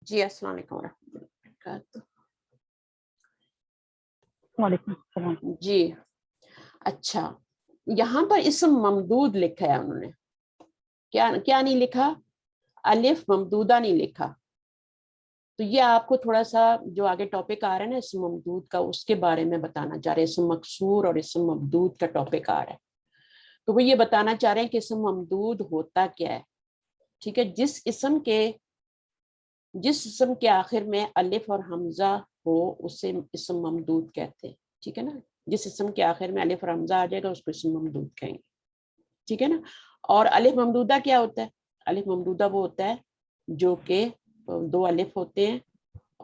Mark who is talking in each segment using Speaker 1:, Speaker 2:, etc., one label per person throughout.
Speaker 1: جی السلام علیکم ورحمۃ اللہ وبرکاتہ.
Speaker 2: وعلیکم السلام.
Speaker 1: جی اچھا، یہاں پر اسم ممدود لکھا ہے انہوں نے. کیا نہیں لکھا؟ الف ممدودہ نہیں لکھا. تو یہ آپ کو تھوڑا سا جو آگے ٹاپک آ رہا ہے نا اسم ممدود کا، اس کے بارے میں بتانا چاہ رہے ہیں. اسم مکسور اور اسم ممدود کا ٹاپک آ رہا ہے. تو وہ یہ بتانا چاہ رہے ہیں کہ اسم ممدود ہوتا کیا ہے. ٹھیک ہے، جس اسم کے آخر میں الف اور حمزہ ہو اسے اسم ممدود کہتے ہیں. ٹھیک ہے نا، جس اسم کے آخر میں الف اور حمزہ آ جائے گا اس کو اسم ممدود کہیں گے. ٹھیک ہے نا. اور الف ممدودہ کیا ہوتا ہے؟ الف ممدودہ وہ ہوتا ہے جو کہ دو الف ہوتے ہیں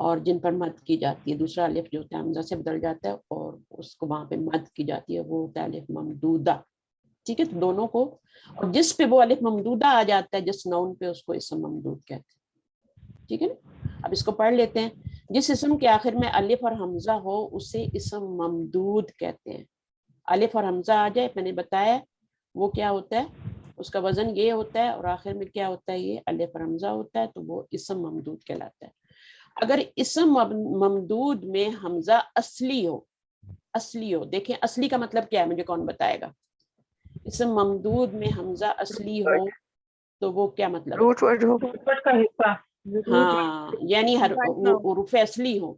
Speaker 1: اور جن پر مد کی جاتی ہے. دوسرا الف جو ہوتا ہے حمزہ سے بدل جاتا ہے اور اس کو وہاں پہ مد کی جاتی ہے، وہ ہوتا ہے الف ممدودہ. ٹھیک ہے، تو دونوں کو، اور جس پہ وہ الف ممدودہ آ جاتا ہے جس نون پہ، اس کو اسم ممدود کہتے ہیں. ٹھیک ہے نا. اب اس کو پڑھ لیتے ہیں. جس اسم کے آخر میں الف اور حمزہ ہو اسے اسم ممدود کہتے ہیں. الف اور حمزہ آ جائے، میں نے بتایا وہ کیا ہوتا ہے، اس کا وزن یہ ہوتا ہے، اور آخر میں کیا ہوتا ہے، یہ الف اور حمزہ ہوتا ہے، تو وہ اسم ممدود کہلاتا ہے. اگر اسم ممدود میں حمزہ اصلی ہو، دیکھیں اصلی کا مطلب کیا ہے، مجھے کون بتائے گا؟ اسم ممدود میں حمزہ اصلی ہو تو وہ کیا مطلب ہے؟
Speaker 3: روٹ ورڈ ہو،
Speaker 2: کا حصہ.
Speaker 1: ہاں، یعنی ہر حروف اصلی ہو،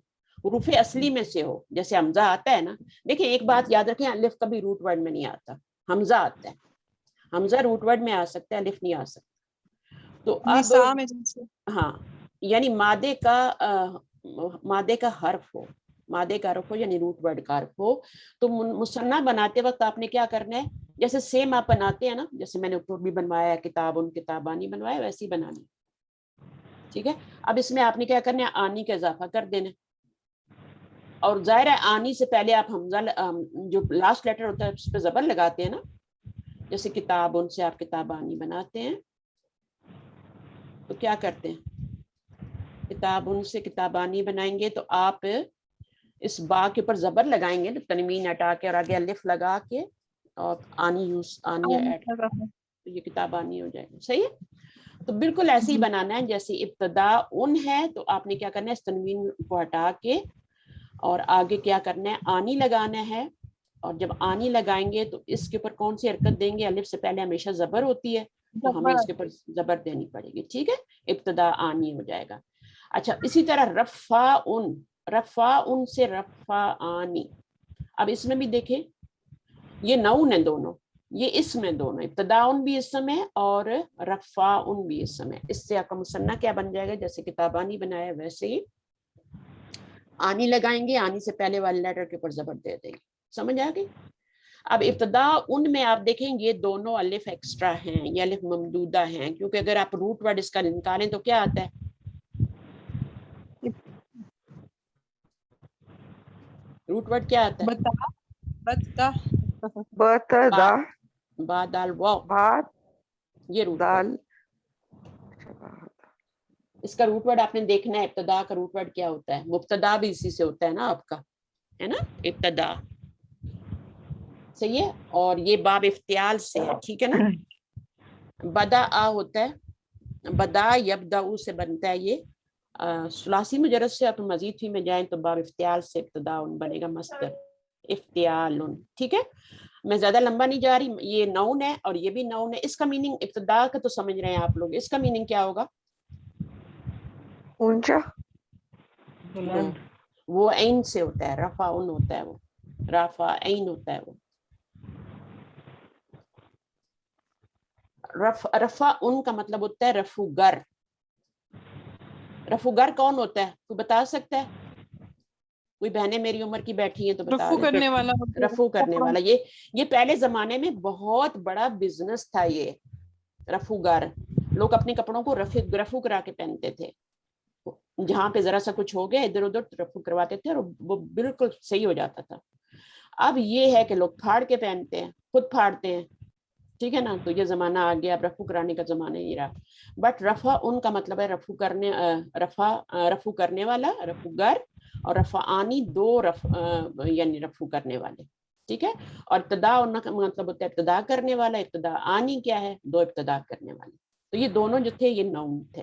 Speaker 1: حروف اصلی میں سے ہو. جیسے حمزہ آتا ہے نا، دیکھیں ایک بات یاد رکھیں، الف کبھی روٹ ورڈ میں نہیں آتا، حمزہ آتا ہے. حمزہ روٹ ورڈ میں آ سکتا ہے، الف نہیں آ سکتا. تو اب ہاں، یعنی مادے کا حرف ہو یعنی روٹ ورڈ کا حرف ہو. تو مثنیٰ بناتے وقت آپ نے کیا کرنا ہے، جیسے سیم آپ بناتے ہیں نا، جیسے میں نے اوپر بھی بنوایا کتابن کتابانی بنوایا، ویسے ہی بنانی. ٹھیک ہے. اب اس میں آپ نے کیا کرنا ہے، آنی کا اضافہ کر دینا. اور ظاہر ہے آنی سے پہلے آپ حمزہ جو لاسٹ لیٹر ہوتا ہے اس پہ زبر لگاتے ہیں نا، جیسے کتابن سے آپ کتابانی بناتے ہیں تو کیا کرتے ہیں، کتابن سے کتابانی بنائیں گے تو آپ اس با کے اوپر زبر لگائیں گے، تنوین ہٹا کے اور آگے الف لگا کے اور آنی ایڈ، تو یہ کتابانی ہو جائے گا. صحیح ہے. تو بالکل ایسے ہی بنانا ہے جیسے ابتدا ان ہے، تو آپ نے کیا کرنا ہے، اس تنوین کو ہٹا کے اور آگے کیا کرنا ہے، آنی لگانا ہے. اور جب آنی لگائیں گے تو اس کے اوپر کون سی حرکت دیں گے، الف سے پہلے ہمیشہ زبر ہوتی ہے تو ہمیں اس کے اوپر زبر دینی پڑے گی. ٹھیک ہے، ابتدا آنی ہو جائے گا. اچھا، اسی طرح رفع ان سے رفع آنی. اب اس میں بھی دیکھیں یہ نون ہے دونوں، یہ اسم ہے دونوں، ابتداء بھی اسم ہے اور رفاء بھی اسم ہے. اس سے آپ کا مثنیٰ کیا بن جائے گا، جیسے کتابانی بنایا ویسے ہی آنی لگائیں گے، آنی سے پہلے والے لیٹر کے اوپر زبر دے دیں گے. سمجھ آ گئی؟ اب ابتداء ان میں آپ دیکھیں یہ دونوں الف ایکسٹرا ہیں، یہ الف ممدودہ ہیں، کیونکہ اگر آپ روٹ ورڈ اس کا نکالیں تو کیا آتا ہے، روٹ ورڈ کیا آتا ہے، با دال واو،
Speaker 3: بات
Speaker 1: یہ روٹ ورڈ.
Speaker 3: دال.
Speaker 1: اس کا روٹ ورڈ آپ نے دیکھنا ہے. ابتدا کا روٹ ورڈ کیا ہوتا ہے، مبتدا بھی اسی سے ہوتا ہے نا آپ کا، ہے نا، ابتدا. صحیح ہے. اور یہ باب افتعال سے ہے. ٹھیک ہے نا. بدا ہوتا ہے، بدا یبدا سے بنتا ہے. یہ ثلاثی مجرد سے آپ مزید فی میں جائیں تو باب افتعال سے ابتدا بنے گا، مصدر افتعال. ٹھیک ہے، میں زیادہ لمبا نہیں جا رہی. یہ نون ہے اور یہ بھی نون ہے. اس کا میننگ ابتدا کا تو سمجھ رہے ہیں آپ لوگ، اس کا میننگ کیا ہوگا،
Speaker 3: اونچا.
Speaker 1: وہ عین سے ہوتا ہے، رفع ان ہوتا ہے، وہ رفع عین ہوتا ہے. وہ رفع ان کا مطلب ہوتا ہے رفو گر. رفو گر کون ہوتا ہے، کوئی بتا سکتا ہے؟ کوئی بہنیں میری عمر کی بیٹھی ہیں تو بتا
Speaker 2: رفو کرنے والا،
Speaker 1: رفو کرنے والا. یہ پہلے زمانے میں بہت بڑا بزنس تھا. یہ رفو گر لوگ اپنے کپڑوں کو رفو کرا کے پہنتے تھے. جہاں پہ ذرا سا کچھ ہو گیا ادھر ادھر رفو کرواتے تھے اور وہ بالکل صحیح ہو جاتا تھا. اب یہ ہے کہ لوگ پھاڑ کے پہنتے ہیں، خود پھاڑتے ہیں. ٹھیک ہے نا. تو یہ زمانہ آ گیا، اب رفو کرانے کا زمانہ نہیں رہا. بٹ رفع ان کا مطلب ہے رفو کرنے والا، رفو گر، اور رفعانی دو یعنی رفو کرنے والے. ٹھیک ہے. اور ابتدا ان کا مطلب ہوتا ہے ابتدا کرنے والا. ابتدا آنی کیا ہے، دو ابتدا کرنے والے. تو یہ دونوں جو تھے یہ نون تھے.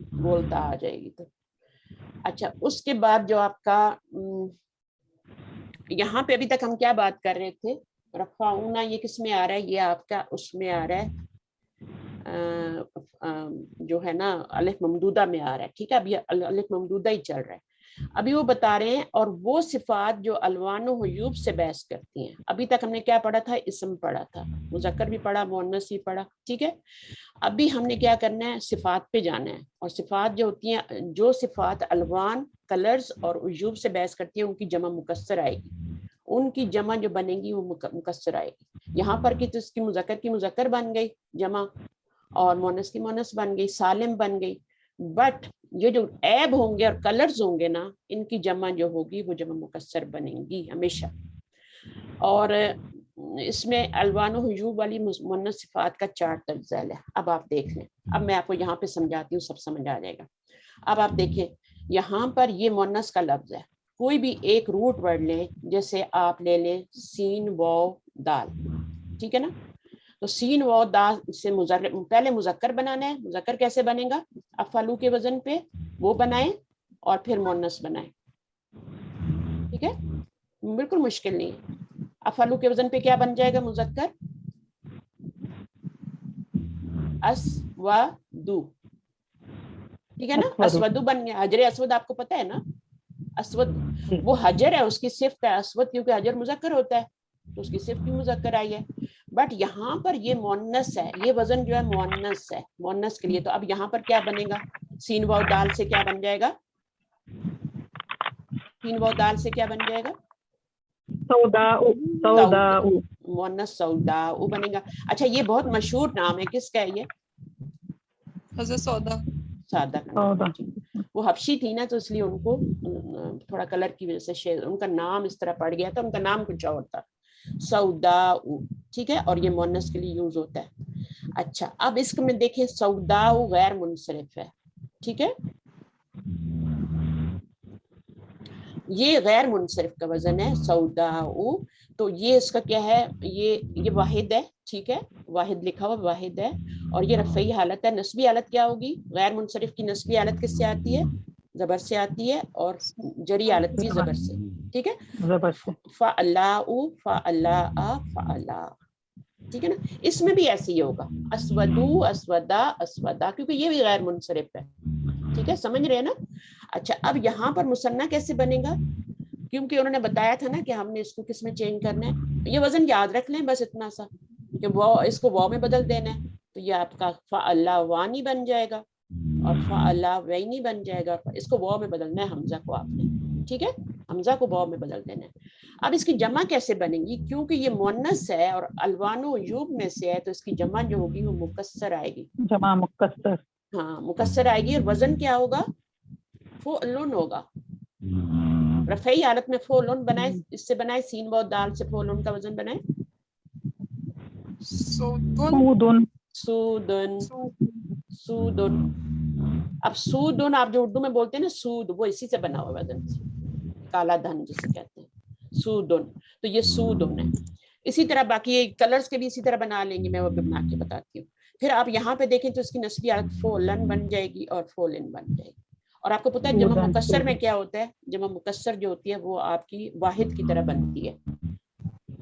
Speaker 1: بولتا آ جائے گی تو. اچھا اس کے بعد جو آپ کا یہاں پہ ابھی تک ہم کیا بات کر رہے تھے, رفعونا یہ کس میں آ رہا ہے, یہ آپ کا اس میں آ رہا ہے جو ہے نا الف ممدودہ میں آ رہا ہے. ٹھیک ہے, ابھی الف ممدودہ ہی چل رہا ہے. ابھی وہ بتا رہے ہیں اور وہ صفات جو الوان و حیوب سے بحث کرتی ہیں. ابھی تک ہم نے کیا پڑھا تھا, اسم پڑھا تھا, مذکر بھی پڑھا, مؤنث بھی پڑھا. ٹھیک ہے, ابھی ہم نے کیا کرنا ہے, صفات پہ جانا ہے. اور صفات جو ہوتی ہیں, جو صفات الوان, کلرز اور عیوب سے بحث کرتی ہیں, ان کی جمع مکسر آئے گی. ان کی جمع جو بنے گی وہ مکسر آئے گی. یہاں پر کی تو اس کی مذکر بن گئی جمع, اور مؤنث کی مؤنث بن گئی, سالم بن گئی. بٹ یہ جو عیب ہوں گے اور کلرز ہوں گے نا, ان کی جمع جو ہوگی وہ جمع مکسر بنے گی ہمیشہ. اور اس میں الوان و حیوب والی مؤنث صفات کا 4 تفصیل ہے. اب آپ دیکھ لیں, اب میں آپ کو یہاں پہ سمجھاتی ہوں, سب سمجھ آ جائے گا. اب آپ دیکھیں یہاں پر یہ مؤنث کا لفظ ہے. کوئی بھی ایک روٹ ورڈ لیں, جیسے آپ لے لیں سین واو دال. ٹھیک ہے نا, تو سین واو دال سے پہلے مذکر بنانا ہے. مذکر کیسے بنے گا, افعلو کے وزن پہ وہ بنائیں اور پھر مؤنث بنائیں. ٹھیک ہے, بالکل مشکل نہیں ہے. افعلو کے وزن پہ کیا بن جائے گا مذکر, اسودو. ٹھیک ہے نا, اسودو بن گیا. حجر اسود آپ کو پتا ہے نا, اسود وہ حجر ہے, اس کی صفت ہے اسود, کیونکہ حجر مذکر ہوتا ہے تو اس کی صفت بھی مذکر آئی ہے. بٹ یہاں پر یہ مؤنث ہے, یہ وزن جو ہے مؤنث ہے, مؤنث کے لیے. تو اب یہاں پر کیا بنے گا, سین واو دال سے کیا بن جائے گا, سین واو دال سے کیا بن جائے گا, مؤنث سوداء بنے گا. اچھا یہ بہت مشہور نام ہے, کس کا ہے یہ,
Speaker 4: حضرت سودا.
Speaker 1: سادہ کا. وہ حبشی تھی نا, تو اس لیے ان کو تھوڑا کلر کی وجہ سے ان کا نام اس طرح پڑ گیا تھا. ان کا نام کچھ اور تھا, سوداء. ٹھیک ہے, اور یہ مؤنث کے لیے یوز ہوتا ہے. اچھا اب اس میں دیکھیں, سوداء غیر منصرف ہے. ٹھیک ہے, یہ غیر منصرف کا وزن ہے سوداء. تو یہ اس کا کیا ہے, یہ واحد ہے. ٹھیک ہے, واحد لکھا ہوا واحد ہے, اور یہ رفعی حالت ہے. نسبی حالت کیا ہوگی, غیر منصرف کی نسبی حالت کس سے آتی ہے, زبر سے آتی ہے, اور جری حالت بھی زبر سے. ٹھیک ہے, فعلاء فعلاء فعلاء. ٹھیک ہے نا, اس میں بھی ایسے ہی ہوگا, اسودو اسودا اسودا, کیونکہ یہ بھی غیر منصرف ہے. ٹھیک ہے, سمجھ رہے ہیں نا. اچھا اب یہاں پر مثنیٰ کیسے بنے گا, کیونکہ انہوں نے بتایا تھا نا کہ ہم نے اس کو کس میں چینج کرنا ہے. یہ وزن یاد رکھ لیں بس اتنا سا, کہ وہ اس کو واو میں بدل دینا ہے. تو یہ آپ کا فعلاوانی بن جائے گا, اور فعلاوینی بن جائے گا. اس کو واو میں بدلنا ہے حمزہ کو آپ نے. ٹھیک ہے, حمزہ کو واو میں بدل دینا ہے. اب اس کی جمع کیسے بنے گی, کیونکہ یہ مؤنث ہے اور الوان و عیوب میں سے ہے, تو اس کی جمع جو ہوگی وہ مکسر آئے گی.
Speaker 2: جمع مکسر,
Speaker 1: ہاں مکسر آئے گی. اور وزن کیا ہوگا, فعلن ہوگا. رفعی حالت میں فعلن بنائے, اس سے بنائے سین واو دال سے فعلن کا وزن بنائے,
Speaker 4: سودن.
Speaker 1: سودن. سودن. اب سودن آپ جو اردو میں بولتے ہیں نا سود, وہ اسی سے بنا ہوا وزن, کالا دھن جسے کہتے ہیں, سودن. تو یہ سودن ہے. اسی طرح باقی کلرز کے بھی اسی طرح بنا لیں گے, میں وہ بھی بنا کے بتاتی ہوں. پھر آپ یہاں پہ دیکھیں تو اس کی نسبی حالت فعلن بن جائے گی اور فعلن بن جائے گی. اور آپ کو پتہ ہے جمع مکسر میں کیا ہوتا ہے, جمع مکسر جو ہوتی ہے وہ آپ کی واحد کی طرح بنتی ہے.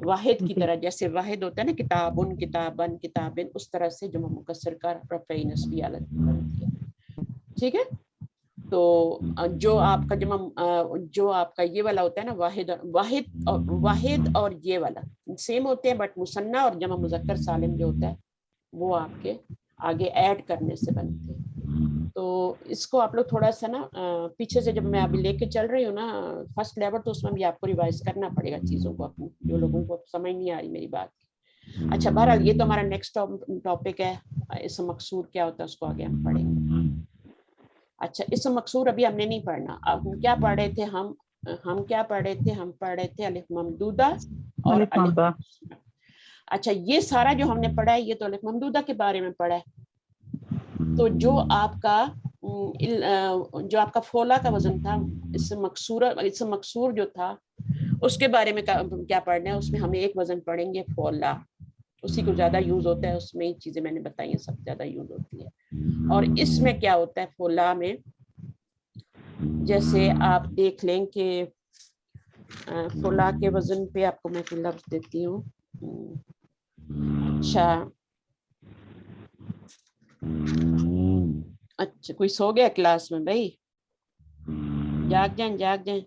Speaker 1: واحد کی طرح, جیسے واحد ہوتا ہے نا کتابن کتابن کتابن, اس طرح سے جمع مکسر کا رفعی نسبی حالت بنتی ہے. ٹھیک ہے, تو جو آپ کا جمع, جو آپ کا یہ والا ہوتا ہے نا واحد اور یہ والا سیم ہوتے ہیں, بٹ مثنیٰ اور جمع مذکر سالم جو ہوتا ہے وہ آپ کے آگے ایڈ کرنے سے بنتے ہیں. تو اس کو آپ لوگ تھوڑا سا نا پیچھے سے, جب میں ابھی لے کے چل رہی ہوں نا فرسٹ لیول, تو اس میں بھی آپ کو ریوائز کرنا پڑے گا چیزوں کو اپنی, جو لوگوں کو سمجھ نہیں آ رہی میری بات. اچھا بہرحال یہ تو ہمارا نیکسٹ ٹاپک ہے, اسم مکسور کیا ہوتا ہے اس کو آگے ہم پڑھیں گے. اچھا اسم مکسور ابھی ہم نے نہیں پڑھنا. اب ہم کیا پڑھ رہے تھے, ہم کیا پڑھ رہے تھے, ہم پڑھ رہے تھے الف ممدودہ اور الف. اچھا یہ سارا جو ہم نے پڑھا ہے یہ تو الف ممدودہ کے بارے میں پڑھا ہے. تو جو آپ کا فولا کا وزن تھا, اسم مکسور جو تھا, اس کے بارے میں کیا پڑھنا ہے. اس میں ہم ایک وزن پڑھیں گے فولا. اسی کو زیادہ یوز ہوتا ہے, اس میں ہی چیزیں میں نے بتائی ہیں سب زیادہ یوز ہوتی ہے. اور اس میں کیا ہوتا ہے فولا میں, جیسے آپ دیکھ لیں کہ فولا کے وزن پہ آپ کو میں کوئی لفظ دیتی ہوں. اچھا کوئی سو گیا کلاس میں بھائی؟ جاگ جائیں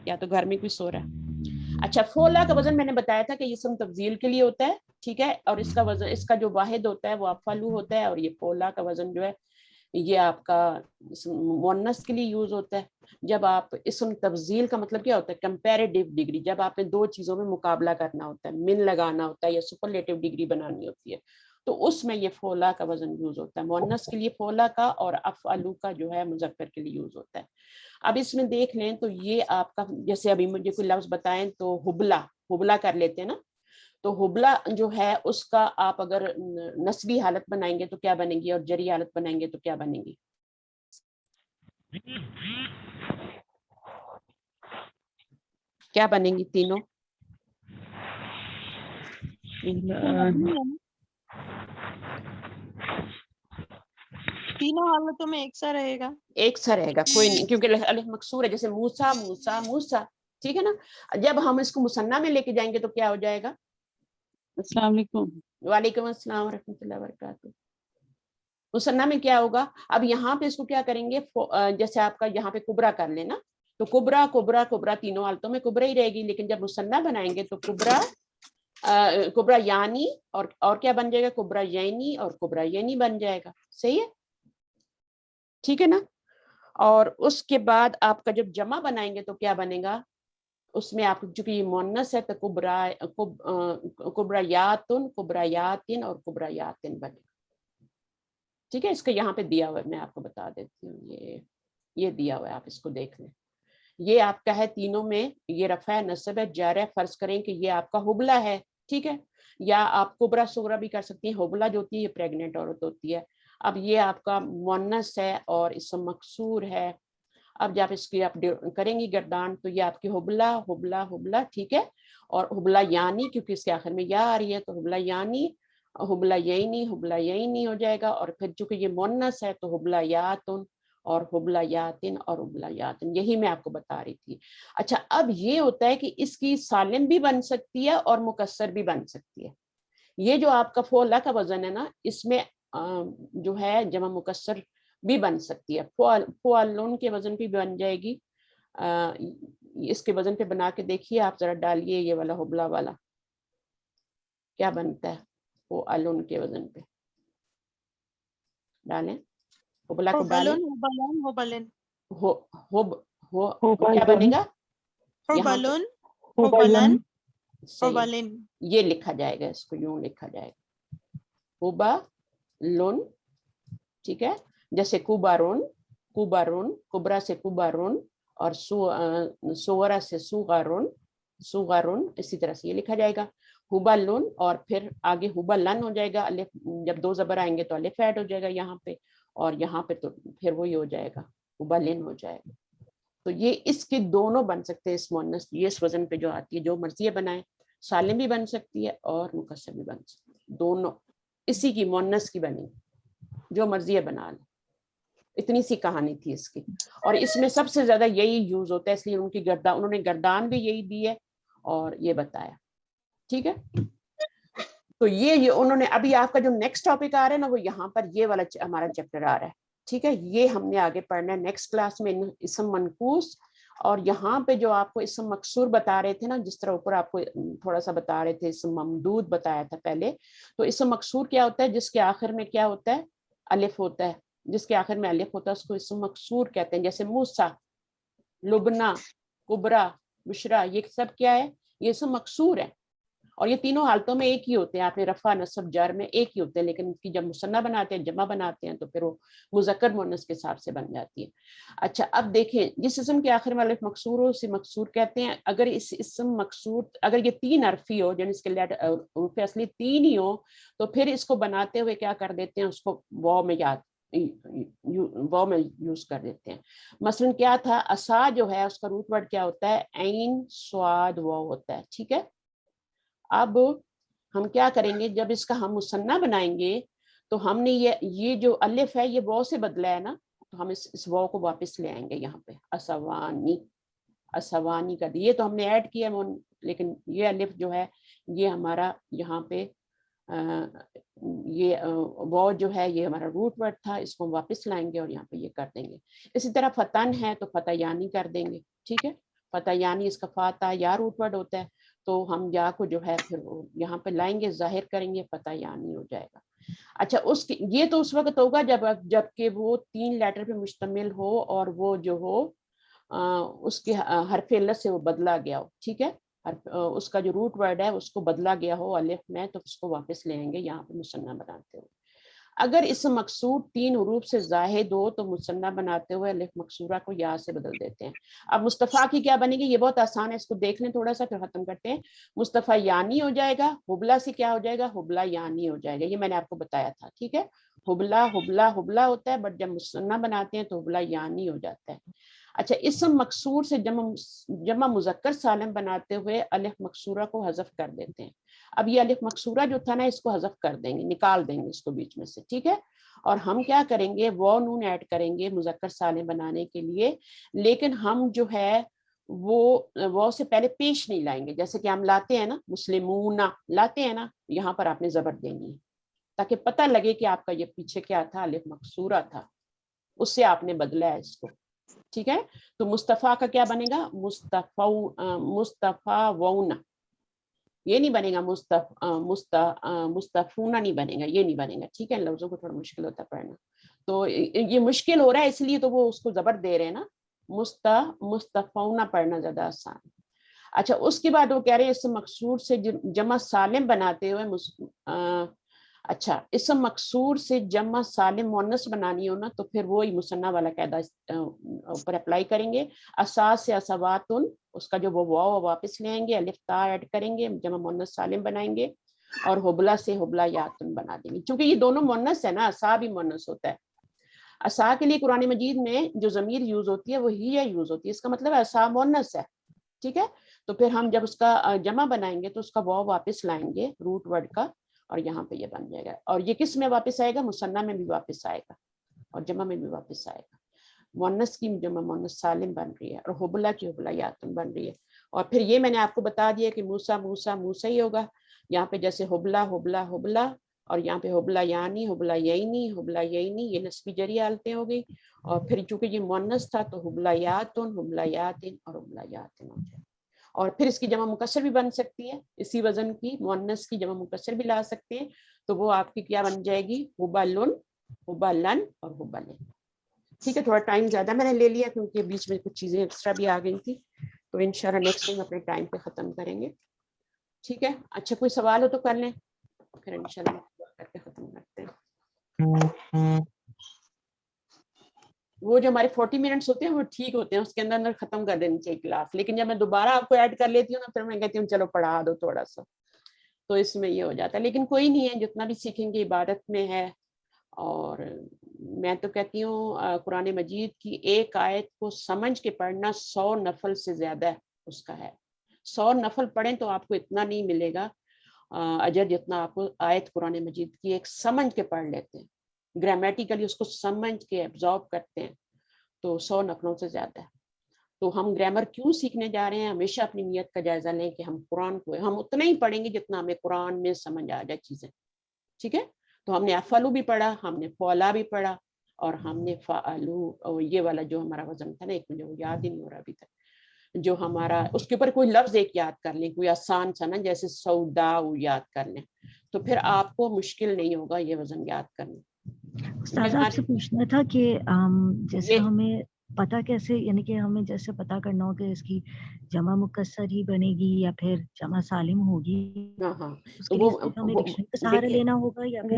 Speaker 1: یا تو گھر میں کوئی سو رہا ہے. اچھا فولا کا وزن میں نے بتایا تھا کہ اسم تفضیل کے لیے ہوتا ہے, ٹھیک ہے, اور اس کا وزن, اس کا جو واحد ہوتا ہے وہ افعلو ہوتا ہے, اور یہ فولا کا وزن جو ہے یہ آپ کا مؤنث کے لیے یوز ہوتا ہے. جب آپ اسم تفضیل کا مطلب کیا ہوتا ہے کمپیریٹیو ڈگری, جب آپ نے دو چیزوں میں مقابلہ کرنا ہوتا ہے, من لگانا ہوتا ہے یا سپرلیٹو ڈگری بنانی ہوتی ہے, تو اس میں یہ فولا کا وزن یوز ہوتا ہے. مؤنث کے لیے فولا کا اور افعلو کا جو ہے مذکر کے لیے یوز ہوتا ہے. اب اس میں دیکھ لیں تو یہ آپ کا, جیسے ابھی مجھے کوئی لفظ بتائیں تو حبلہ کر لیتے ہیں نا, تو حبلہ جو ہے اس کا آپ اگر نسبی حالت بنائیں گے تو کیا بنے گی, اور جری حالت بنائیں گے تو کیا بنے گی؟ کیا بنیں گی تینوں؟
Speaker 4: تینوں حالتوں میں ایک سا رہے گا,
Speaker 1: ایک سا رہے گا, کوئی نہیں, کیونکہ الف مکسور ہے, جیسے موسیٰ موسیٰ موسیٰ, ٹھیک ہے نا. جب ہم اس کو مثنیٰ میں لے کے جائیں گے تو کیا ہو جائے گا؟
Speaker 3: السلام علیکم.
Speaker 1: وعلیکم السلام ورحمۃ اللہ وبرکاتہ. مثنیٰ میں کیا ہوگا؟ اب یہاں پہ اس کو کیا کریں گے, جیسے آپ کا یہاں پہ کبرا کر لینا, تو کبرا کبرا کبرا تینوں حالتوں میں کبرا ہی رہے گی, لیکن جب مثنیٰ بنائیں گے تو کبرا یعنی اور کیا بن جائے گا, کبرا یعنی اور کبرا یعنی بن جائے گا. صحیح ہے, ٹھیک ہے نا. اور اس کے بعد آپ کا جب جمع بنائیں گے تو کیا بنے گا, اس میں آپ چونکہ یہ مؤنث ہے تو کبریاتن کبریاتن اور کبریاتن بنے گا. ٹھیک ہے, اس کا یہاں پہ دیا ہوا ہے, میں آپ کو بتا دیتی ہوں, یہ دیا ہوا ہے, آپ اس کو دیکھ لیں. یہ آپ کا ہے تینوں میں, یہ رفع نصب ہے جار ہے, فرض کریں کہ یہ آپ کا حبلہ ہے, ٹھیک ہے, یا آپ کبرا صغرا بھی کر سکتی ہیں. حبلہ جو ہوتی ہے یہ پریگننٹ عورت ہوتی ہے. اب یہ آپ کا مؤنث ہے اور اسم مکسور ہے. اب جب اس کی آپ کریں گی گردان تو یہ آپ کی حبلہ حبلہ حبلہ, ٹھیک ہے, اور حبلہ یعنی کیونکہ اس کے آخر میں یا آ رہی ہے تو حبلہ یعنی حبلہ یعنی ہو جائے گا. اور پھر چونکہ یہ مؤنث ہے تو حبلہ یاتن اور حبلہ یاتن اور حبلہ یاتن, یہی میں آپ کو بتا رہی تھی. اچھا اب یہ ہوتا ہے کہ اس کی سالم بھی بن سکتی ہے اور مکسر بھی بن سکتی ہے. یہ جو آپ کا فولا کا وزن ہے نا, اس میں جو ہے جمع مکسر بھی بن سکتی ہے. فوالون کے وزن پہ بن جائے گی. اس کے وزن پہ بنا کے دیکھیے آپ, ذرا ڈالیے یہ والا حبلہ والا کیا بنتا ہے. فوالون کے وزن پہ ڈالیں, حبلہ کو ڈالیں, کیا بنے گا, یہ لکھا جائے گا, اس کو یوں لکھا جائے گا حبلن, ٹھیک ہے, جیسے کوبارون کوبارون, کبرا سے کوبارون, اور سوغرا سے سوغارون سوغارون, اسی طرح سے یہ لکھا جائے گا حبلن. اور پھر آگے حبلن ہو جائے گا, الف جب دو زبر آئیں گے تو الف ایڈ ہو جائے گا یہاں پہ, اور یہاں پہ تو پھر وہی ہو جائے گا حبلن ہو جائے گا. تو یہ اس کے دونوں بن سکتے ہیں, اس مؤنث یہ اس وزن پہ جو آتی ہے, جو مرضی بنائیں, سالم بھی بن سکتی ہے اور مکسر بھی بن سکتی ہے, دونوں اسی کی مؤنث کی بنی, جو مرضی بنا لیں. اتنی سی کہانی تھی اس کی, اور اس میں سب سے زیادہ یہی یوز ہوتا ہے, اس لیے انہوں نے گردان بھی یہی دی ہے اور یہ بتایا. ٹھیک ہے, تو یہ انہوں نے, ابھی آپ کا جو نیکسٹ ٹاپک آ رہا ہے نا وہ یہاں پر یہ والا ہمارا چیپٹر آ رہا ہے. ٹھیک ہے, یہ ہم نے آگے پڑھنا ہے نیکسٹ کلاس میں, اسم منقوص. اور یہاں پہ جو آپ کو اسم مکسور بتا رہے تھے نا, جس طرح اوپر آپ کو تھوڑا سا بتا رہے تھے اسم ممدود بتایا تھا پہلے, تو اسم مکسور کیا ہوتا ہے, جس کے آخر میں کیا ہوتا ہے, الف ہوتا ہے, جس کے آخر میں الف ہوتا ہے اس کو اسم مکسور کہتے ہیں. جیسے موسیٰ, لبنہ, کبرا, بشرا, یہ سب کیا ہے, یہ اسم مکسور ہے. اور یہ تینوں حالتوں میں ایک ہی ہوتے ہیں, آپ نے رفع نصب جر میں ایک ہی ہوتے ہیں, لیکن کی جب مثنیٰ بناتے ہیں جمع بناتے ہیں تو پھر وہ مذکر مؤنث کے حساب سے بن جاتی ہے. اچھا اب دیکھیں, جس اسم کے آخر میں الف مکسور ہو اسے مکسور کہتے ہیں. اگر اس اسم مکسور, اگر یہ تین حرفی ہو, یعنی اس کے حروف اصلی تین ہی ہو, تو پھر اس کو بناتے ہوئے کیا کر دیتے ہیں, اس کو واو میں یوز کر دیتے ہیں. مثلا کیا تھا, اسا جو ہے اس کا روٹ ورڈ کیا ہوتا ہے, عین صاد واو ہوتا ہے. ٹھیک ہے, اب ہم کیا کریں گے جب اس کا ہم مثنیٰ بنائیں گے تو ہم نے یہ جو الف ہے یہ واو سے بدلا ہے نا, تو ہم اس واو کو واپس لے آئیں گے یہاں پہ اسوانی, اسوانی کر دی. یہ تو ہم نے ایڈ کیا لیکن یہ الف جو ہے یہ ہمارا یہاں پہ یہ واو جو ہے یہ ہمارا روٹ ورڈ تھا, اس کو ہم واپس لائیں گے اور یہاں پہ یہ کر دیں گے. اسی طرح فتن ہے تو فتح یعنی کر دیں گے. ٹھیک ہے, فتح یعنی اس کا فاتح یا روٹ ورڈ ہوتا ہے, تو ہم یا کو جو ہے پھر یہاں پہ لائیں گے, ظاہر کریں گے, فتح یعنی ہو جائے گا. اچھا یہ تو اس وقت ہوگا جب کہ وہ 3 لیٹر پہ مشتمل ہو اور وہ جو ہو اس کے حرف علت سے وہ بدلا گیا ہو. ٹھیک ہے, اس کا جو روٹ ورڈ ہے اس کو بدلا گیا ہو الف میں, تو اس کو واپس لیں گے یہاں پہ مثنیٰ بناتے ہوئے. اگر اسم مقصور 3 حروف سے زائد ہو تو مثنیٰ بناتے ہوئے الف مقصورہ کو یا سے بدل دیتے ہیں. اب مصطفیٰ کی کیا بنے گی, یہ بہت آسان ہے, اس کو دیکھ لیں تھوڑا سا پھر ختم کرتے ہیں. مصطفیٰ یعنی ہو جائے گا, حبلہ سے کیا ہو جائے گا, حبلہ یعنی ہو جائے گا. یہ میں نے آپ کو بتایا تھا. ٹھیک ہے, حبلہ حبلہ حبلہ ہوتا ہے, بٹ جب مثنیٰ بناتے ہیں تو حبلہ یعنی ہو جاتا ہے. اچھا, اسم مقصور سے جمع مذکر سالم بناتے ہوئے الف مقصورہ کو حذف کر دیتے ہیں. اب یہ الف مقصورہ جو تھا نا اس کو حذف کر دیں گے, نکال دیں گے اس کو بیچ میں سے. ٹھیک ہے, اور ہم کیا کریں گے, واو نون ایڈ کریں گے مذکر سالم بنانے کے لیے, لیکن ہم جو ہے وہ واو سے پہلے پیش نہیں لائیں گے. جیسے کہ ہم لاتے ہیں نا مسلمون لاتے ہیں نا, یہاں پر آپ نے زبر دینی ہے تاکہ پتہ لگے کہ آپ کا یہ پیچھے کیا تھا, الف مقصورہ تھا, اس سے آپ نے بدلا ہے اس کو. ٹھیک ہے, تو مصطفیٰ کا کیا بنے گا, مصطفیٰ وون, یہ نہیں بنے گا مصطفون نہیں بنے گا, یہ نہیں بنے گا. ٹھیک ہے, لفظوں کو تھوڑا مشکل ہوتا ہے پڑھنا, تو یہ مشکل ہو رہا ہے اس لیے تو وہ اس کو زبر دے رہے ہیں نا, مصطفون پڑھنا زیادہ آسان. اچھا, اس کے بعد وہ کہہ رہے ہیں اسم مقصور سے جمع سالم بناتے ہوئے اچھا اسم مقصور سے جمع سالم مؤنث بنانی ہو نا, تو پھر وہی مثنیٰ والا قاعدہ اوپر اپلائی کریں گے. اساس سے اسواتن, اس کا جو وہ واو واپس لیں گے, الف تا ایڈ کریں گے, جمع مؤنث سالم بنائیں گے, اور حبلہ سے حبلہ یاتن بنا دیں گے. چونکہ یہ دونوں مؤنث ہے نا, اسا بھی مؤنث ہوتا ہے. اسا کے لیے قرآن مجید میں جو ضمیر یوز ہوتی ہے وہ ہی یوز ہوتی ہے, اس کا مطلب ہے اسا مؤنث ہے. ٹھیک ہے, تو پھر ہم جب اس کا جمع بنائیں گے تو اس کا واو واپس لائیں گے روٹ ورڈ کا, اور یہاں پہ یہ بن جائے گا. اور یہ کس میں واپس آئے گا, مثنیٰ میں بھی واپس آئے گا اور جمع میں بھی واپس آئے گا. مؤنث کی جمع مؤنث سالم بن رہی ہے, اور حبلہ کی حبلہ یاتن بن رہی ہے. اور پھر یہ میں نے آپ کو بتا دیا کہ موسیٰ موسیٰ موسیٰ ہی ہوگا. یہاں پہ جیسے حبلہ حبلہ حبلہ, اور یہاں پہ حبلہ یعنی حبلہ یعنی حبلہ یعنی, یہ نسبی جری حالتیں ہو گئی. اور پھر چونکہ یہ مؤنث تھا تو حبلہ یاتن حبلہ یاتن اور حبلہ یاتن ہو جائے. اور پھر اس کی جمع مکسر بھی بن سکتی ہے, اسی وزن کی مؤنث کی جمع مکسر بھی لا سکتے ہیں, تو وہ آپ کی کیا بن جائے گی, حبلن حبلن اور حبلن. ٹھیک ہے, تھوڑا ٹائم زیادہ میں نے لے لیا کیونکہ بیچ میں کچھ چیزیں ایکسٹرا بھی آ گئی تھی, تو انشاءاللہ نیکسٹ ٹائم اپنے ٹائم پہ ختم کریں گے. ٹھیک ہے, اچھا کوئی سوال ہو تو کر لیں, پھر انشاءاللہ کر کے ختم کرتے ہیں. وہ جو ہمارے 40 منٹس ہوتے ہیں وہ ٹھیک ہوتے ہیں, اس کے اندر ختم کر دینی چاہیے کلاس, لیکن جب میں دوبارہ آپ کو ایڈ کر لیتی ہوں نا, پھر میں کہتی ہوں چلو پڑھا دو تھوڑا سا, تو اس میں یہ ہو جاتا ہے. لیکن کوئی نہیں ہے, جتنا بھی سیکھیں گے عبادت میں ہے. اور میں تو کہتی ہوں قرآن مجید کی ایک آیت کو سمجھ کے پڑھنا 100 نفل سے زیادہ ہے اس کا ہے. 100 نفل پڑھیں تو آپ کو اتنا نہیں ملے گا اجر جتنا آپ کو آیت قرآن مجید کی ایک سمجھ کے پڑھ لیتے ہیں, گرامیٹیکلی اس کو سمجھ کے ایبزارب کرتے ہیں, تو 100 نفلوں سے زیادہ ہے. تو ہم گرامر کیوں سیکھنے جا رہے ہیں, ہمیشہ اپنی نیت کا جائزہ لیں کہ ہم قرآن کو ہم اتنا ہی پڑھیں گے جتنا ہمیں قرآن میں سمجھ آ جائے چیزیں. ٹھیک ہے, تو ہم نے افعلو بھی پڑھا, ہم نے فعلا بھی پڑھا, اور ہم نے فعلو, یہ والا جو ہمارا وزن تھا نا, ایک مجھے وہ یاد ہی نہیں ہو رہا ابھی تک, جو ہمارا اس کے اوپر کوئی لفظ ایک یاد کر لیں, کوئی آسان سا نا, جیسے سودا یاد کر لیں, تو پھر آپ کو مشکل نہیں ہوگا یہ وزن یاد کرنا.
Speaker 5: استاذ آپ سے پوچھنا تھا کہ جیسے ہمیں پتہ کیسے, یعنی کہ ہمیں جیسے پتہ کرنا ہو کہ اس کی جمع مکسر ہی بنے گی یا پھر جمع سالم ہوگی,
Speaker 1: ہاں
Speaker 5: اس کے لیے صرف ہمیں ڈکشنری کا سہارا لینا ہوگا یا پھر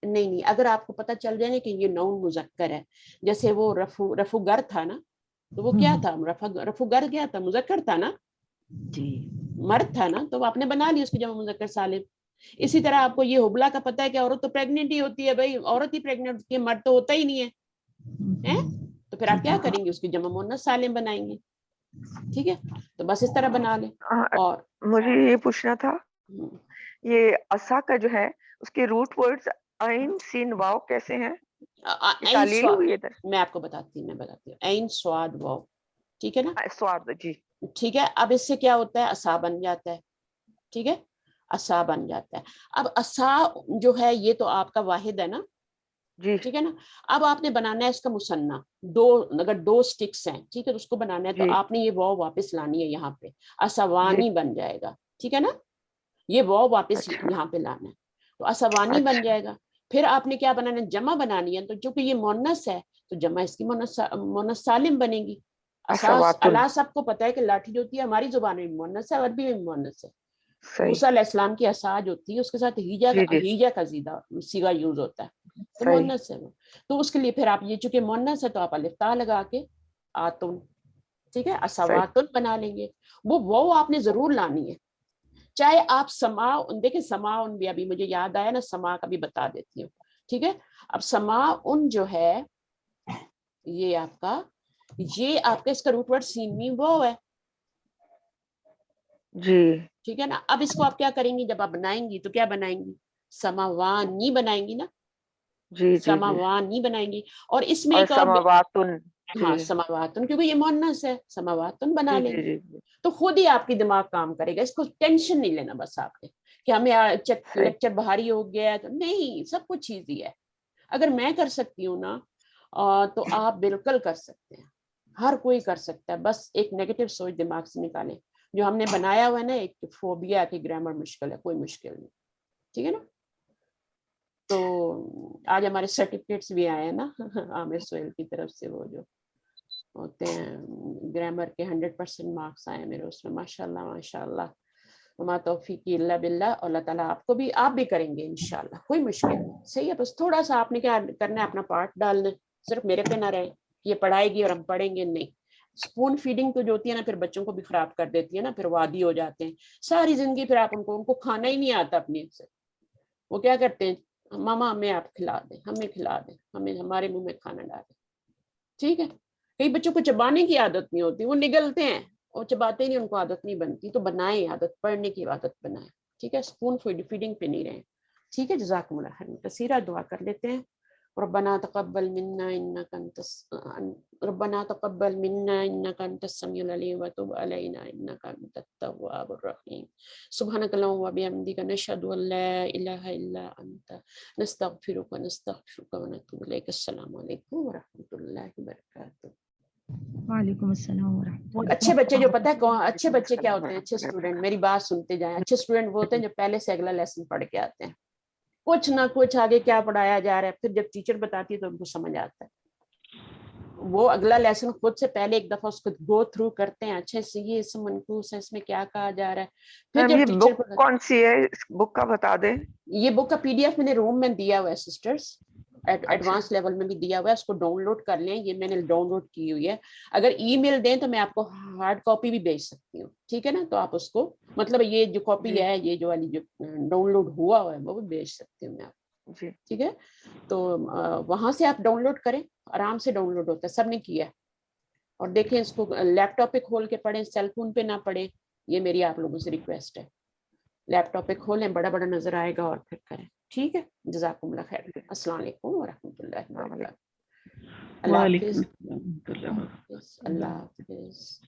Speaker 1: نہیں, اگر آپ کو پتہ چل جائے نا کہ یہ نون مذکر ہے, جیسے وہ رفو گر تھا نا, تو وہ کیا تھا, رفو گر کیا تھا, مذکر تھا نا,
Speaker 5: جی
Speaker 1: مرد تھا نا, تو آپ نے بنا لی اس کی جمع مذکر سالم. اسی طرح آپ کو یہ حبلہ کا پتہ ہے کہ عورت تو پریگننٹ ہی ہوتی ہے, بھائی عورت ہی پریگننٹ ہوتی ہے, مرد تو ہوتا ہی نہیں ہے, تو پھر آپ کیا کریں گے, اس کی جمع مؤنث سالم بنائیں گے. ٹھیک ہے, تو بس اس طرح بنا لیں. اور
Speaker 6: مجھے یہ پوچھنا تھا, یہ اسا کا جو ہے اس کے روٹ ورڈز عین سین واو کیسے ہیں؟
Speaker 1: عین
Speaker 6: تعلیل ہوئی ادھر
Speaker 1: میں آپ کو بتاتی ہوں عین سواد واو، ٹھیک ہے نا،
Speaker 6: سواد جی
Speaker 1: ٹھیک ہے. اب اس سے کیا ہوتا ہے، اسا بن جاتا ہے، ٹھیک ہے، اسا بن جاتا ہے. اب اسا جو ہے یہ تو آپ کا واحد ہے نا،
Speaker 6: جی
Speaker 1: ٹھیک ہے نا. اب آپ نے بنانا ہے اس کا مثنیٰ، دو، اگر دو سٹکس ہیں، ٹھیک ہے، تو اس کو بنانا ہے تو
Speaker 6: جی
Speaker 1: آپ نے یہ واو واپس لانی ہے یہاں پہ،
Speaker 6: جی
Speaker 1: اسوانی بن جائے گا، ٹھیک ہے نا. یہ واو واپس
Speaker 6: اچھا
Speaker 1: یہاں پہ لانا ہے تو اسوانی بن
Speaker 6: اچھا
Speaker 1: جائے گا. پھر آپ نے کیا بنانا ہے، جمع بنانی ہے، تو چونکہ یہ مونس ہے تو جمع اس کی مونس سالم بنے گی. اساس
Speaker 6: اسواتن
Speaker 1: اللہ سب کو پتا ہے کہ لاٹھی جو ہوتی ہے ہماری زبان میں مونس ہے، عربی میں مونس ہے.
Speaker 6: صحیح
Speaker 1: موسیٰ علیہ السلام کی عصا جو ہوتی ہے اس کے ساتھ
Speaker 6: جی جی
Speaker 1: ہیجا کا سیگا یوز ہوتا ہے، تو
Speaker 6: صحیح
Speaker 1: مونس ہے وہ. تو اس کے لیے پھر آپ یہ چونکہ مونس ہے تو آپ الف تا لگا کے آتن، ٹھیک ہے،
Speaker 6: صحیح
Speaker 1: اسواتن بنا لیں گے. وہ آپ نے ضرور لانی ہے. چاہے آپ سما، دیکھیں سما ان بھی ابھی مجھے یاد آیا نا، سما کا بھی بتا دیتی ہوں، ٹھیک ہے. اب سما ان جو ہے یہ آپ کا اس کا روٹ ورڈ سین می وہ ہے،
Speaker 6: جی
Speaker 1: ٹھیک ہے نا. اب اس کو آپ کیا کریں گی، جب آپ بنائیں گی تو کیا بنائیں گی، سماوانی بنائیں گی نا،
Speaker 6: جی جی جی
Speaker 1: سماوانی بنائیں گی. اور اس میں
Speaker 6: اور
Speaker 1: ایک اور
Speaker 6: سماواتن جی
Speaker 1: ہاں سماواتن، کیونکہ یہ مونس ہے، سماواتن بنا
Speaker 6: جی
Speaker 1: لیں
Speaker 6: جی
Speaker 1: گے.
Speaker 6: جی
Speaker 1: تو خود ہی آپ کی دماغ کام کرے گا، اس کو ٹینشن نہیں لینا بس آپ نے کہ ہمیں
Speaker 6: صحیح
Speaker 1: لیکچر بھاری ہو گیا ہے. تو نہیں، سب کچھ ایزی ہے. اگر میں کر سکتی ہوں نا تو آپ بالکل کر سکتے ہیں، ہر کوئی کر سکتا ہے. بس ایک نیگیٹو سوچ دماغ سے نکالیں. جو ہم نے بنایا ہوا ہے نا ایک فوبیا کہ گرامر مشکل ہے، کوئی مشکل نہیں، ٹھیک ہے نا. تو آج ہمارے سرٹیفکیٹس بھی آئے ہیں نا عامر سہیل کی طرف سے، وہ جو ہوتے ہیں گرامر کے 100% مارکس آئے میرے اس میں، ماشاء اللہ ماشاء اللہ. وما توفیقی الا باللہ. اور اللہ تعالیٰ آپ کو بھی، آپ بھی کریں گے انشاءاللہ، کوئی مشکل نہیں. صحیح ہے، بس تھوڑا سا آپ نے کیا کرنا ہے، اپنا پارٹ ڈالنا ہے. صرف میرے پہ نہ رہے یہ پڑھائے گی اور ہم پڑھیں گے، نہیں. اسپون فیڈنگ تو جو ہوتی ہے نا پھر بچوں کو بھی خراب کر دیتی ہے نا، پھر وادی ہو جاتے ہیں ساری زندگی. پھر آپ ان کو کھانا ہی نہیں آتا اپنے سے. وہ کیا کرتے ہیں، ماما ہمیں آپ کھلا دیں، ہمیں کھلا دیں، ہمیں ہمارے منہ میں کھانا ڈالیں، ٹھیک ہے. کئی بچوں کو چبانے کی عادت نہیں ہوتی، وہ نگلتے ہیں اور چباتے ہی نہیں، ان کو عادت نہیں بنتی. تو بنائیں عادت، پڑھنے کی عادت بنائیں، ٹھیک ہے. اسپون فیڈنگ پہ نہیں رہیں، ٹھیک ہے. جزاکم اللہ خیر کثیرا. دعا کر لیتے ہیں. ربنا تقبل منا انك انت ربنا تقبل منا انك انت السميع العليم وتب علينا انك انت التواب الرحيم. سبحانك اللهم وبحمدك نشهد ان لا اله الا انت نستغفرك ونتوب اليك. السلام علیکم ورحمۃ اللہ وبرکاتہ.
Speaker 5: وعلیکم السلام ورحمۃ اللہ.
Speaker 1: اچھے بچے جو پتہ ہے کون اچھے بچے کیا ہوتے ہیں، اچھے اسٹوڈنٹ، میری بات سنتے جائیں. اچھے اسٹوڈنٹ وہ ہوتے ہیں جو پہلے سے اگلا لیسن پڑھ کے آتے ہیں، کچھ نہ کچھ آگے کیا پڑھایا جا رہا ہے، پھر جب ٹیچر بتاتی ہے تو ان کو سمجھ آتا ہے. وہ اگلا لیسن خود سے پہلے ایک دفعہ اس کو گو تھرو کرتے ہیں اچھے سے، یہ اس منقوص ہے، اس میں کیا کہا جا رہا ہے. پھر
Speaker 6: میم
Speaker 1: جب
Speaker 6: یہ
Speaker 1: ٹیچر
Speaker 6: بک کون سی ہے، اس بک کا بتا دیں.
Speaker 1: یہ بک کا PDF میں نے روم میں دیا ہوا ہے سسٹرز،
Speaker 6: اچھا
Speaker 1: ایڈوانس لیول میں بھی دیا ہوا ہے، اس کو ڈاؤن لوڈ کر لیں. یہ میں نے ڈاؤن لوڈ کی ہوئی ہے. اگر ای میل دیں تو میں آپ کو ہارڈ کاپی بھی بھیج سکتی ہوں، ٹھیک ہے نا. تو آپ اس کو مطلب یہ جو کاپی
Speaker 6: جی
Speaker 1: ہے، یہ جو والی جو ڈاؤن لوڈ ہوا ہے وہ بھی بھیج سکتی ہوں میں آپ،
Speaker 6: جی
Speaker 1: ٹھیک ہے. تو وہاں سے آپ ڈاؤن لوڈ کریں، آرام سے ڈاؤن لوڈ ہوتا ہے، سب نے کیا ہے. اور دیکھیں اس کو لیپ ٹاپ پہ کھول کے پڑھیں، سیل فون پہ نہ پڑھیں. یہ میری آپ لوگوں سے ریکویسٹ ہے. لیپ ٹاپ پہ کھولیں، بڑا بڑا نظر آئے گا اور پھر کریں، ٹھیک ہے. جزاکم اللہ خیر. السلام علیکم ورحمۃ اللہ
Speaker 6: السلام علیکم.
Speaker 1: وبرکاتہ. اللہ
Speaker 2: وعلیکم
Speaker 1: حافظ.
Speaker 2: السلام ورحمۃ اللہ وبرکاتہ.
Speaker 1: اللہ حافظ.